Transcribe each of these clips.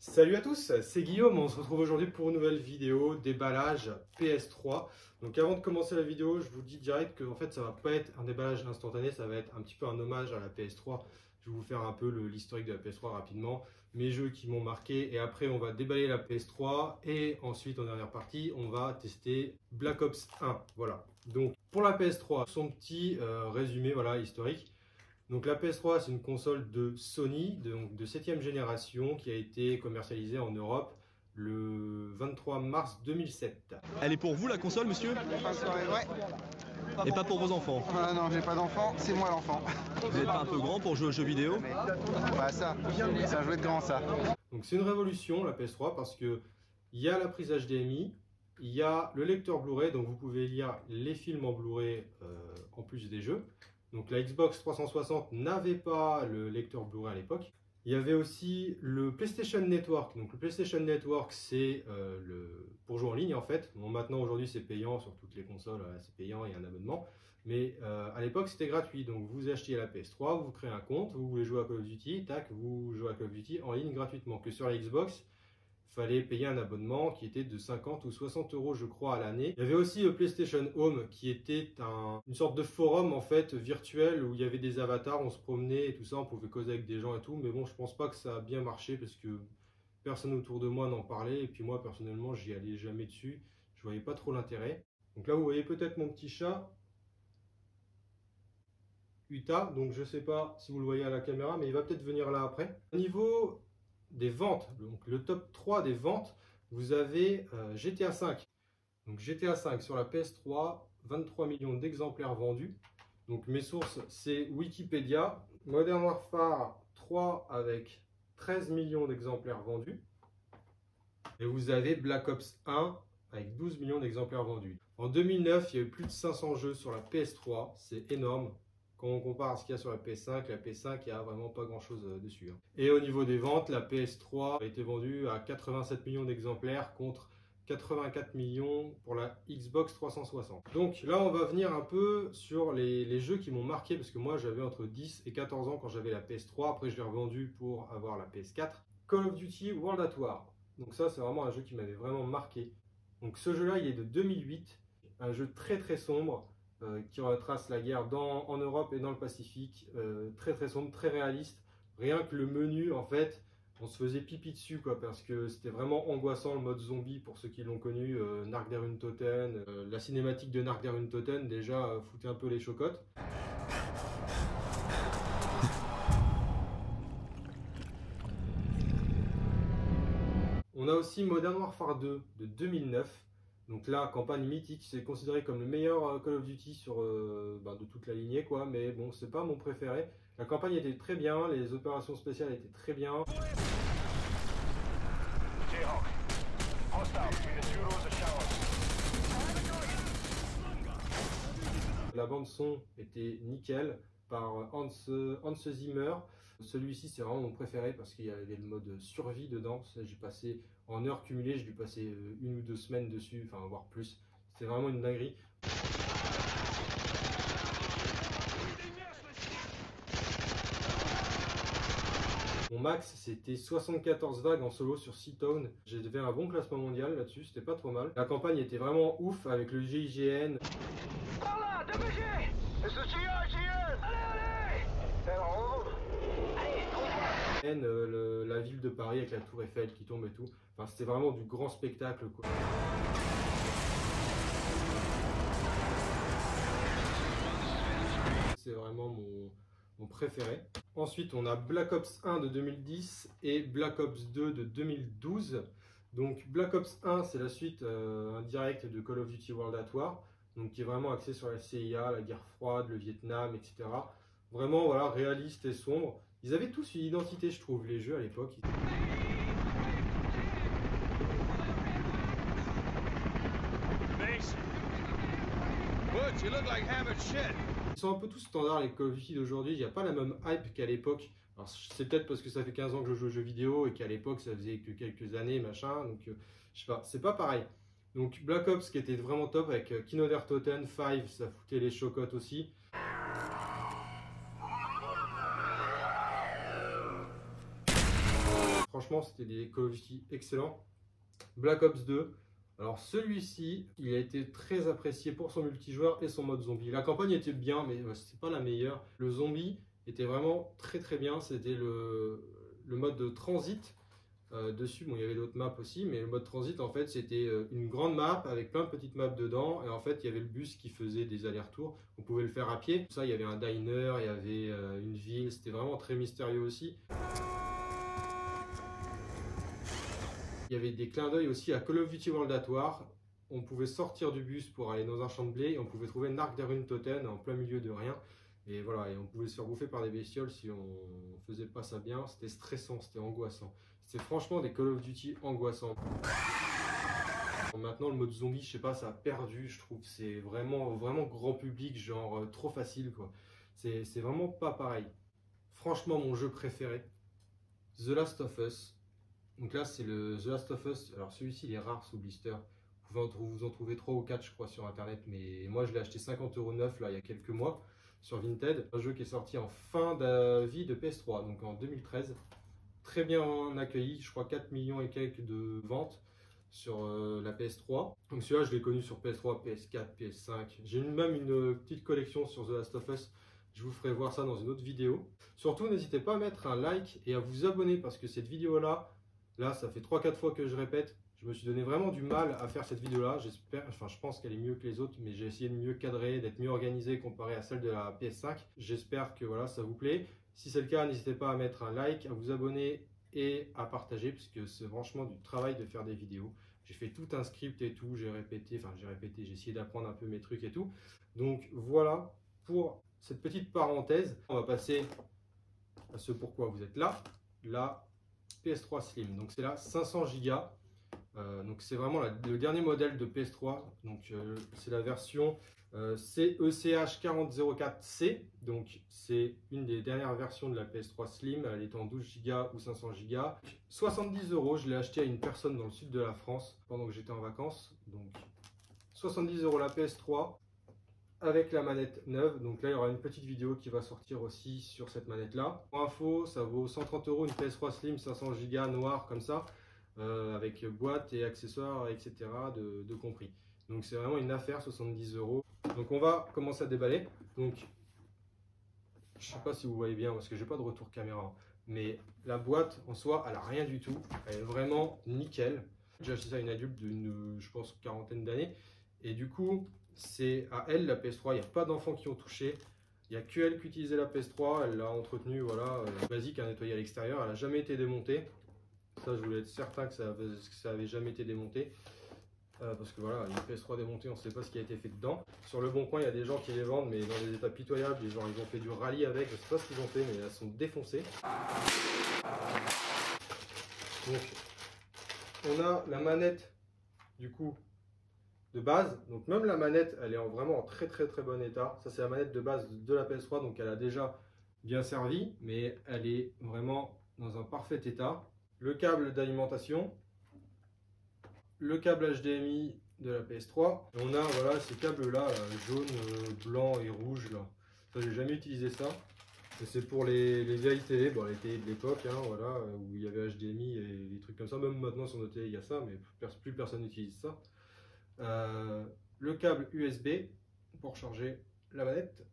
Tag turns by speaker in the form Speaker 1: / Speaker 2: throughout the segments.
Speaker 1: Salut à tous, c'est Guillaume, on se retrouve aujourd'hui pour une nouvelle vidéo déballage PS3. Donc avant de commencer la vidéo, je vous dis direct que en fait ça va pas être un déballage instantané, ça va être un petit peu un hommage à la PS3. Je vais vous faire un peu l'historique de la PS3 rapidement, mes jeux qui m'ont marqué et après on va déballer la PS3 et ensuite en dernière partie on va tester Black Ops 1. Voilà, donc pour la PS3, son petit résumé voilà, historique. Donc la PS3, c'est une console de Sony, de 7e génération, qui a été commercialisée en Europe le 23 mars 2007.
Speaker 2: Elle est pour vous la console, monsieur?
Speaker 3: Fin de soirée, ouais.
Speaker 2: Et pas pour vos enfants?
Speaker 3: Ah non, j'ai pas d'enfant, c'est moi l'enfant.
Speaker 2: Vous n'êtes pas un peu grand pour jouer aux jeux vidéo?
Speaker 3: Bah ça, c'est un jouet de grand ça.
Speaker 1: Donc c'est une révolution la PS3 parce que il y a la prise HDMI, il y a le lecteur Blu-ray, donc vous pouvez lire les films en Blu-ray en plus des jeux. Donc la Xbox 360 n'avait pas le lecteur Blu-ray à l'époque. Il y avait aussi le PlayStation Network. Donc le PlayStation Network, c'est pour jouer en ligne en fait. Bon, maintenant aujourd'hui c'est payant sur toutes les consoles, c'est payant, il y a un abonnement. Mais à l'époque c'était gratuit. Donc vous achetiez la PS3, vous créez un compte, vous voulez jouer à Call of Duty, tac, vous jouez à Call of Duty en ligne gratuitement. Que sur la Xbox, fallait payer un abonnement qui était de 50 ou 60 euros je crois à l'année. Il y avait aussi le PlayStation Home qui était une sorte de forum en fait virtuel où il y avait des avatars, on se promenait et tout ça, on pouvait causer avec des gens et tout, mais bon je pense pas que ça a bien marché parce que personne autour de moi n'en parlait et puis moi personnellement j'y allais jamais dessus, je voyais pas trop l'intérêt. Donc là vous voyez peut-être mon petit chat Utah, donc je sais pas si vous le voyez à la caméra mais il va peut-être venir là après. Au niveau des ventes, donc le top 3 des ventes, vous avez GTA V. Donc GTA V sur la PS3, 23 millions d'exemplaires vendus. Donc mes sources, c'est Wikipédia. Modern Warfare 3 avec 13 millions d'exemplaires vendus. Et vous avez Black Ops 1 avec 12 millions d'exemplaires vendus. En 2009, il y a eu plus de 500 jeux sur la PS3, c'est énorme. Quand on compare à ce qu'il y a sur la PS5, il n'y a vraiment pas grand chose dessus. Et au niveau des ventes, la PS3 a été vendue à 87 millions d'exemplaires contre 84 millions pour la Xbox 360. Donc là, on va venir un peu sur les jeux qui m'ont marqué, parce que moi, j'avais entre 10 et 14 ans quand j'avais la PS3. Après, je l'ai revendu pour avoir la PS4. Call of Duty World at War. Donc ça, c'est vraiment un jeu qui m'avait vraiment marqué. Donc ce jeu-là, il est de 2008. Un jeu très très sombre. Qui retrace la guerre en Europe et dans le Pacifique, très très sombre, très réaliste. Rien que le menu, en fait, on se faisait pipi dessus, quoi, parce que c'était vraiment angoissant le mode zombie pour ceux qui l'ont connu. Narc der Untoten, la cinématique de Narc der Untoten, déjà, foutait un peu les chocottes. On a aussi Modern Warfare 2 de 2009. Donc là, campagne mythique, c'est considéré comme le meilleur Call of Duty de toute la lignée, quoi. Mais bon, c'est pas mon préféré. La campagne était très bien, les opérations spéciales étaient très bien. La bande son était nickel par Hans Zimmer. Celui-ci c'est vraiment mon préféré parce qu'il y avait le mode survie dedans. J'ai passé en heures cumulées, j'ai dû passer 1 ou 2 semaines dessus, enfin voire plus. C'était vraiment une dinguerie. Mon max c'était 74 vagues en solo sur Seatown. J'ai fait un bon classement mondial là-dessus, c'était pas trop mal. La campagne était vraiment ouf avec le GIGN.
Speaker 4: Par là, dépêchez! C'est GIGN! Allez!
Speaker 1: La ville de Paris avec la tour Eiffel qui tombe et tout. Enfin, c'était vraiment du grand spectacle, quoi. C'est vraiment mon préféré. Ensuite, on a Black Ops 1 de 2010 et Black Ops 2 de 2012. Donc Black Ops 1, c'est la suite indirecte de Call of Duty World at War. Donc qui est vraiment axé sur la CIA, la guerre froide, le Vietnam, etc. Vraiment, voilà, réaliste et sombre. Ils avaient tous une identité, je trouve, les jeux à l'époque. Ils sont un peu tous standards, les Call of Duty d'aujourd'hui. Il n'y a pas la même hype qu'à l'époque. Alors c'est peut-être parce que ça fait 15 ans que je joue aux jeux vidéo et qu'à l'époque ça faisait que quelques années, machin. Donc je sais pas, c'est pas pareil. Donc Black Ops qui était vraiment top avec Kino der Toten 5, ça foutait les chocottes aussi. franchement, c'était des Call of Duty excellents. Black Ops 2. Alors celui-ci, il a été très apprécié pour son multijoueur et son mode zombie. La campagne était bien, mais c'était pas la meilleure. Le zombie était vraiment très très bien. C'était le mode de transit. Dessus, bon, il y avait d'autres maps aussi, mais le mode transit, en fait, c'était une grande map avec plein de petites maps dedans. Et en fait, il y avait le bus qui faisait des allers-retours. On pouvait le faire à pied. Ça, il y avait un diner, il y avait une ville. C'était vraiment très mystérieux aussi. Il y avait des clins d'œil aussi à Call of Duty World at War. On pouvait sortir du bus pour aller dans un champ de blé et on pouvait trouver une arc d'Aruntoten en plein milieu de rien. Et voilà, et on pouvait se faire bouffer par des bestioles si on faisait pas ça bien. C'était stressant, c'était angoissant. C'était franchement des Call of Duty angoissants. Maintenant, le mode zombie, je sais pas, ça a perdu, je trouve. C'est vraiment grand public, genre trop facile, quoi. C'est vraiment pas pareil. Franchement, mon jeu préféré, The Last of Us. Donc là, c'est le The Last of Us. Alors celui-ci, il est rare sous blister. Vous pouvez vous en trouver 3 ou 4, je crois, sur internet. Mais moi, je l'ai acheté 50 € neuf, là, il y a quelques mois, sur Vinted. Un jeu qui est sorti en fin de vie de PS3, donc en 2013. Très bien accueilli, je crois 4 millions et quelques de ventes sur la PS3. Donc celui-là, je l'ai connu sur PS3, PS4, PS5. J'ai même une petite collection sur The Last of Us. Je vous ferai voir ça dans une autre vidéo. Surtout, n'hésitez pas à mettre un like et à vous abonner parce que cette vidéo-là, ça fait 3-4 fois que je répète. Je me suis donné vraiment du mal à faire cette vidéo-là. J'espère, enfin, je pense qu'elle est mieux que les autres, mais j'ai essayé de mieux cadrer, d'être mieux organisé comparé à celle de la PS5. J'espère que voilà, ça vous plaît. Si c'est le cas, n'hésitez pas à mettre un like, à vous abonner et à partager, parce que c'est franchement du travail de faire des vidéos. J'ai fait tout un script et tout, j'ai essayé d'apprendre un peu mes trucs et tout. Donc voilà pour cette petite parenthèse. On va passer à ce pourquoi vous êtes là, la PS3 Slim. Donc c'est la 500 Go. Donc c'est vraiment le dernier modèle de PS3. Donc c'est la version CECH4004C. Donc c'est une des dernières versions de la PS3 Slim. Elle est en 12 Go ou 500 Go. 70 €. Je l'ai acheté à une personne dans le sud de la France pendant que j'étais en vacances. Donc 70 € la PS3 avec la manette neuve. Donc là il y aura une petite vidéo qui va sortir aussi sur cette manette là. Pour info, ça vaut 130 € une PS3 Slim 500 Go noire comme ça. Avec boîte et accessoires, etc. de compris. Donc c'est vraiment une affaire, 70 €. Donc on va commencer à déballer. Donc je sais pas si vous voyez bien parce que j'ai pas de retour caméra, mais la boîte en soi, elle a rien du tout. Elle est vraiment nickel. J'ai acheté ça à une adulte d'une, je pense, quarantaine d'années. Et du coup, c'est à elle la PS3. Il n'y a pas d'enfants qui ont touché. Il n'y a que elle qui utilisait la PS3. Elle l'a entretenue, voilà, basique à nettoyer à l'extérieur. Elle n'a jamais été démontée. Ça, je voulais être certain que ça avait jamais été démonté. Parce que voilà, une PS3 démontée, on ne sait pas ce qui a été fait dedans. Sur le bon coin, il y a des gens qui les vendent, mais dans des états pitoyables. Les gens, ils ont fait du rallye avec, je ne sais pas ce qu'ils ont fait, mais elles sont défoncées. Donc, on a la manette, du coup, de base. Donc, même la manette, elle est vraiment en très bon état. Ça, c'est la manette de base de la PS3, donc elle a déjà bien servi, mais elle est vraiment dans un parfait état. Le câble d'alimentation, le câble HDMI de la PS3. Et on a voilà, ces câbles-là, jaune, blanc et rouge. Là. Ça, j'ai jamais utilisé ça. C'est pour les vieilles télé, bon, les télé de l'époque, hein, voilà, où il y avait HDMI et des trucs comme ça. Même maintenant sur nos télé, il y a ça, mais plus personne n'utilise ça. Le câble USB pour charger la manette.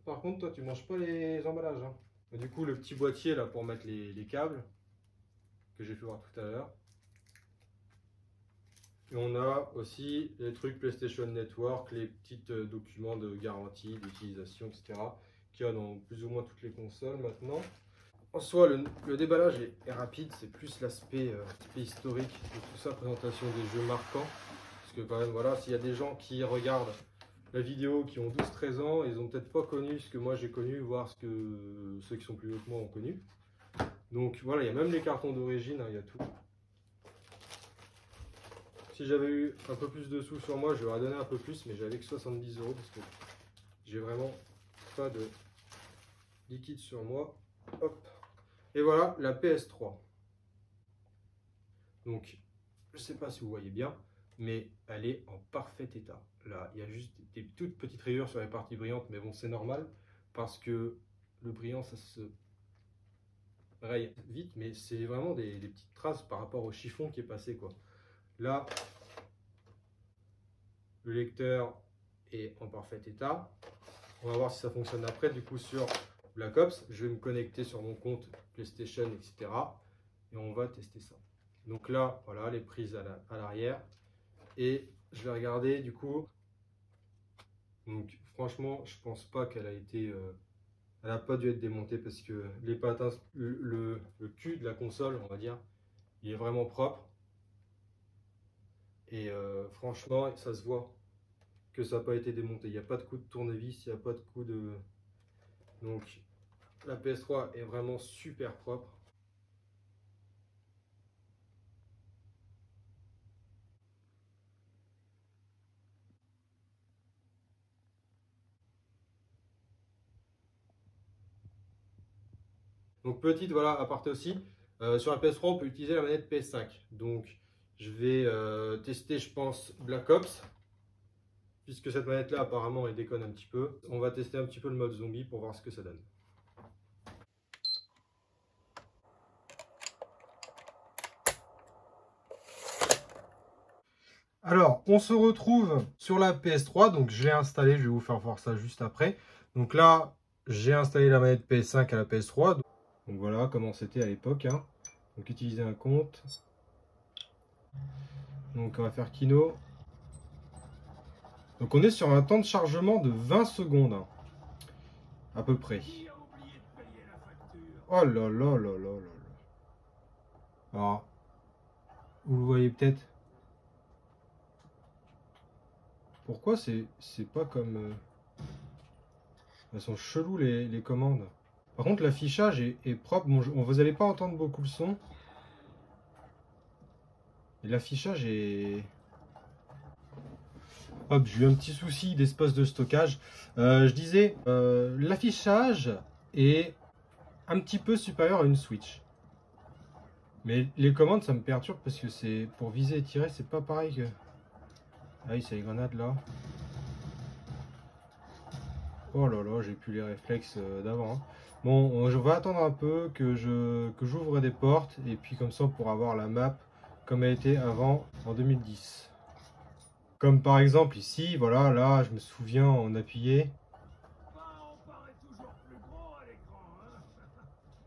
Speaker 1: Par contre, toi, tu manges pas les emballages. Hein. Et du coup, le petit boîtier là pour mettre les câbles. Que j'ai fait voir tout à l'heure. Et on a aussi les trucs PlayStation Network, les petits documents de garantie, d'utilisation, etc. qu'il y a dans plus ou moins toutes les consoles maintenant. En soi, le déballage est rapide, c'est plus l'aspect historique de tout ça, présentation des jeux marquants. Parce que quand même, voilà, s'il y a des gens qui regardent la vidéo qui ont 12-13 ans, ils n'ont peut-être pas connu ce que moi j'ai connu, voire ce que ceux qui sont plus vieux que moi ont connu. Donc voilà, il y a même les cartons d'origine, hein, il y a tout. Si j'avais eu un peu plus de sous sur moi, je leur ai donné un peu plus, mais j'avais que 70 € parce que j'ai vraiment pas de liquide sur moi. Hop. Et voilà la PS3. Donc, je sais pas si vous voyez bien, mais elle est en parfait état. Là, il y a juste des toutes petites rayures sur les parties brillantes, mais bon, c'est normal parce que le brillant, ça se raye vite, mais c'est vraiment des petites traces par rapport au chiffon qui est passé, quoi. Là, le lecteur est en parfait état. On va voir si ça fonctionne après. Du coup, sur Black Ops, je vais me connecter sur mon compte PlayStation, etc. Et on va tester ça. Donc là, voilà, les prises à l'arrière. Et je vais regarder, du coup. Donc franchement, je pense pas qu'elle a été... elle n'a pas dû être démontée parce que les patins, le cul de la console, on va dire, il est vraiment propre. Et franchement, ça se voit que ça n'a pas été démonté. Il n'y a pas de coup de tournevis, il n'y a pas de coup de... Donc la PS3 est vraiment super propre. Donc petite, voilà, aparté aussi, sur la PS3 on peut utiliser la manette PS5. Donc je vais tester, je pense, Black Ops, puisque cette manette là apparemment elle déconne un petit peu. On va tester un petit peu le mode zombie pour voir ce que ça donne. Alors, on se retrouve sur la PS3, donc j'ai installé, je vais vous faire voir ça juste après. Donc là, j'ai installé la manette PS5 à la PS3. Donc voilà comment c'était à l'époque, hein. Donc utiliser un compte. Donc on va faire Kino. Donc on est sur un temps de chargement de 20 secondes, hein, à peu près. Oh là là là là là là. Alors, vous le voyez peut-être. Pourquoi c'est pas comme... Elles sont cheloues les commandes. Par contre l'affichage est propre. Bon, vous n'allez pas entendre beaucoup le son. Et l'affichage est... Hop, j'ai eu un petit souci d'espace de stockage. Je disais, l'affichage est un petit peu supérieur à une Switch. Mais les commandes, ça me perturbe parce que c'est pour viser et tirer, c'est pas pareil que... Ah oui, c'est les grenades là. Oh là là, j'ai plus les réflexes d'avant, hein. Bon, on va attendre un peu que j'ouvre des portes et puis comme ça on pourra avoir la map comme elle était avant en 2010. Comme par exemple ici, voilà, là je me souviens, on appuyait.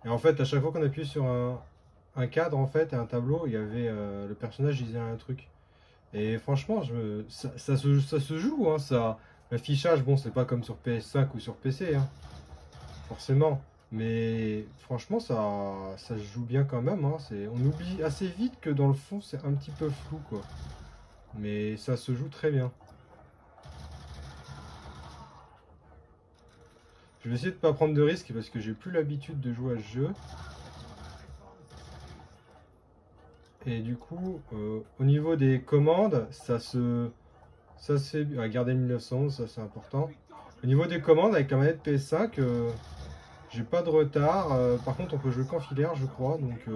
Speaker 1: Et en fait, à chaque fois qu'on appuyait sur un cadre en fait et un tableau, il y avait le personnage disait un truc. Et franchement, ça se joue, hein, ça. L'affichage, bon, c'est pas comme sur PS5 ou sur PC, hein, forcément. Mais franchement, ça se joue bien quand même, hein. On oublie assez vite que dans le fond, c'est un petit peu flou, quoi. Mais ça se joue très bien. Je vais essayer de pas prendre de risques parce que j'ai plus l'habitude de jouer à ce jeu. Et du coup, au niveau des commandes, ça se fait... Ah, garder 1911, ça c'est important. Au niveau des commandes, avec la manette PS5, j'ai pas de retard. Par contre, on peut jouer qu'en filaire, je crois. Donc,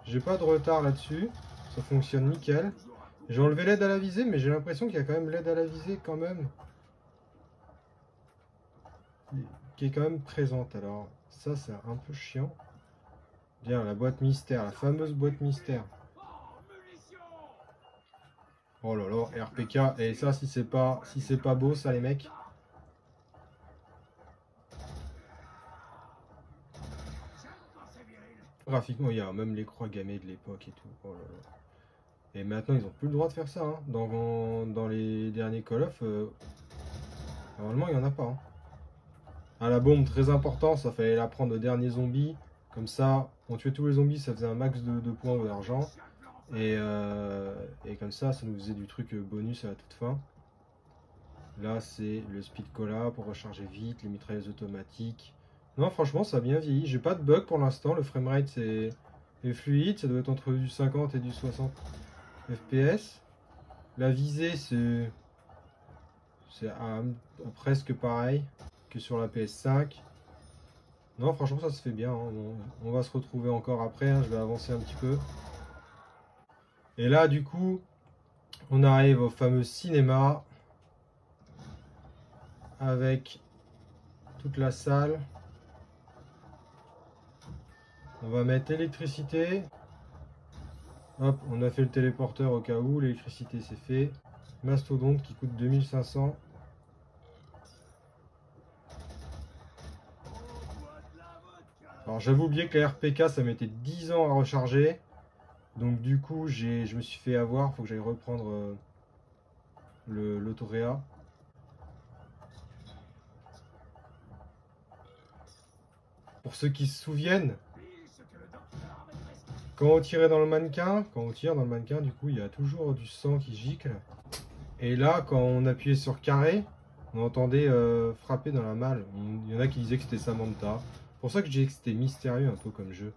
Speaker 1: j'ai pas de retard là-dessus. Ça fonctionne nickel. J'ai enlevé l'aide à la visée, mais j'ai l'impression qu'il y a quand même l'aide à la visée quand même. Qui est quand même présente. Alors, ça, c'est un peu chiant. Bien, la boîte mystère, la fameuse boîte mystère. Oh là là, RPK. Et ça, si c'est pas beau, ça, les mecs. Graphiquement, il y a même les croix gammées de l'époque et tout. Oh là là. Et maintenant, ils n'ont plus le droit de faire ça, hein. Dans les derniers Call of, normalement, il n'y en a pas, hein. Ah, la bombe, très important, ça fallait la prendre au dernier zombie. Comme ça, on tuait tous les zombies, ça faisait un max de points ou d'argent. Et comme ça nous faisait du truc bonus à la toute fin. Là, c'est le speed cola pour recharger vite, les mitrailleuses automatiques. Non, franchement, ça a bien vieilli. J'ai pas de bug pour l'instant. Le framerate est fluide. Ça doit être entre du 50 et du 60 FPS. La visée, c'est presque pareil que sur la PS5. Non, franchement, ça se fait bien, hein. On va se retrouver encore après, hein. Je vais avancer un petit peu. Et là, du coup, on arrive au fameux cinéma avec toute la salle. On va mettre électricité. Hop, on a fait le téléporteur au cas où. L'électricité c'est fait. Mastodonte qui coûte 2500. Alors j'avais oublié que la RPK ça mettait 10 ans à recharger. Donc du coup je me suis fait avoir. Faut que j'aille reprendre l'autoréa. Pour ceux qui se souviennent, quand on tire dans le mannequin, du coup il y a toujours du sang qui gicle. Et là quand on appuyait sur carré, on entendait frapper dans la malle. Il y en a qui disaient que c'était Samantha. C'est pour ça que je disais que c'était mystérieux un peu comme jeu.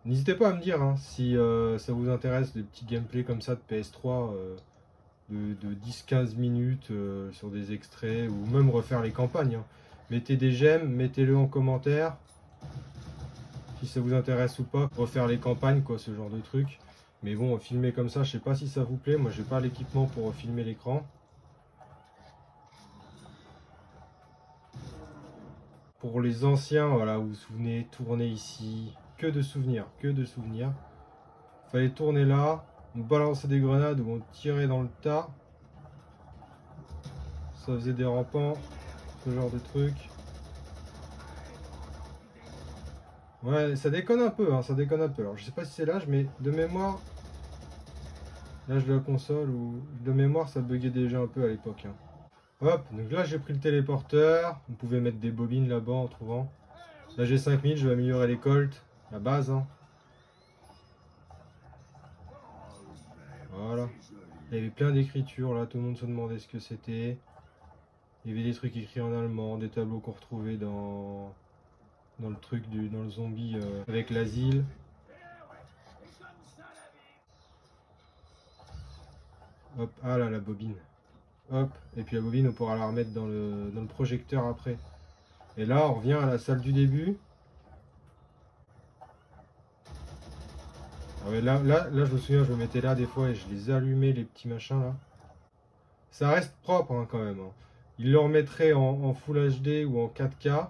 Speaker 1: N'hésitez pas à me dire hein, si ça vous intéresse des petits gameplays comme ça de PS3 de 10-15 minutes sur des extraits ou même refaire les campagnes. Hein. Mettez des j'aime, mettez-le en commentaire si ça vous intéresse ou pas. Refaire les campagnes quoi, ce genre de truc. Mais bon, filmer comme ça, je sais pas si ça vous plaît. Moi j'ai pas l'équipement pour filmer l'écran. Pour les anciens, voilà, vous vous souvenez, tourner ici. Que de souvenirs, que de souvenirs. Fallait tourner là. On balançait des grenades ou on tirait dans le tas. Ça faisait des rampants. Ce genre de truc. Ouais, ça déconne un peu, hein, ça déconne un peu. Alors je sais pas si c'est l'âge, mais de mémoire, l'âge de la console ou de mémoire, ça buguait déjà un peu à l'époque. Hein. Hop, donc là j'ai pris le téléporteur. On pouvait mettre des bobines là-bas en trouvant. Là j'ai 5000, je vais améliorer les colts, la base. Hein. Voilà. Il y avait plein d'écritures là, tout le monde se demandait ce que c'était. Il y avait des trucs écrits en allemand, des tableaux qu'on retrouvait dans le truc dans le zombie avec l'asile. Hop, ah là la bobine. Hop, et puis la bobine on pourra la remettre dans le projecteur après. Et là on revient à la salle du début. Ah ouais, là je me souviens, je me mettais là des fois et je les allumais les petits machins là. Ça reste propre hein, quand même. Hein. Ils le remettraient en Full HD ou en 4K,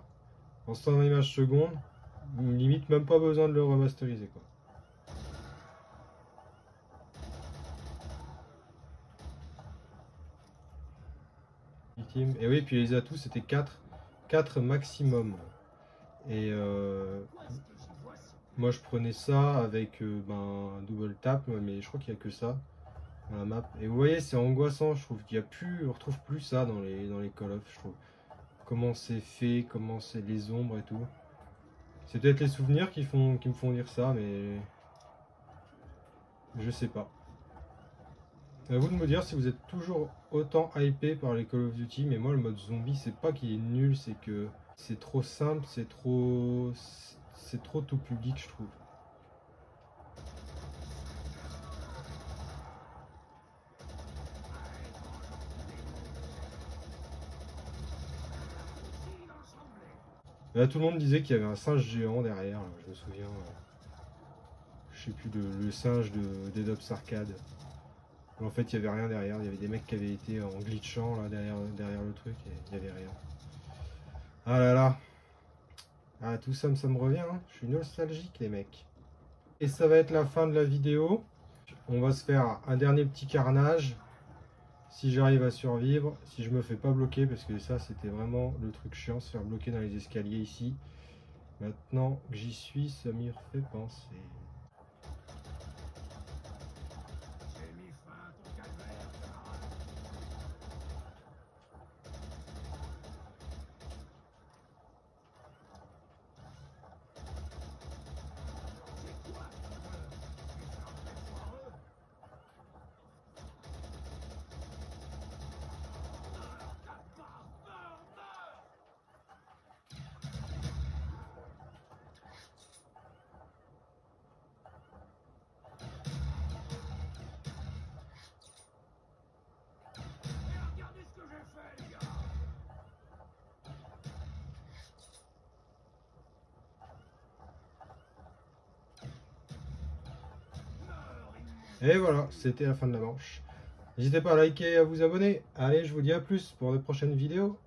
Speaker 1: en 100 images secondes. Limite même pas besoin de le remasteriser quoi. Et oui, puis les atouts c'était 4 maximum. Et moi je prenais ça avec un double tap, mais je crois qu'il n'y a que ça dans la map. Et vous voyez, c'est angoissant, je trouve qu'il y a plus, on retrouve plus ça dans les Call of, je trouve. Comment c'est fait, comment c'est les ombres et tout. C'est peut-être les souvenirs qui me font dire ça, mais je sais pas. À vous de me dire si vous êtes toujours autant hypé par les Call of Duty, mais moi le mode zombie c'est pas qu'il est nul, c'est que c'est trop simple, c'est trop tout public je trouve. Là tout le monde disait qu'il y avait un singe géant derrière, là, je me souviens. Je sais plus, le singe de Dead Ops Arcade. En fait, il n'y avait rien derrière. Il y avait des mecs qui avaient été en glitchant là, derrière le truc et il n'y avait rien. Ah là là. Ah, tout ça me revient. Hein. Je suis nostalgique, les mecs. Et ça va être la fin de la vidéo. On va se faire un dernier petit carnage. Si j'arrive à survivre. Si je me fais pas bloquer. Parce que ça, c'était vraiment le truc chiant. Se faire bloquer dans les escaliers ici. Maintenant que j'y suis, ça m'y refait penser. Et voilà, c'était la fin de la manche. N'hésitez pas à liker et à vous abonner. Allez, je vous dis à plus pour de prochaines vidéos.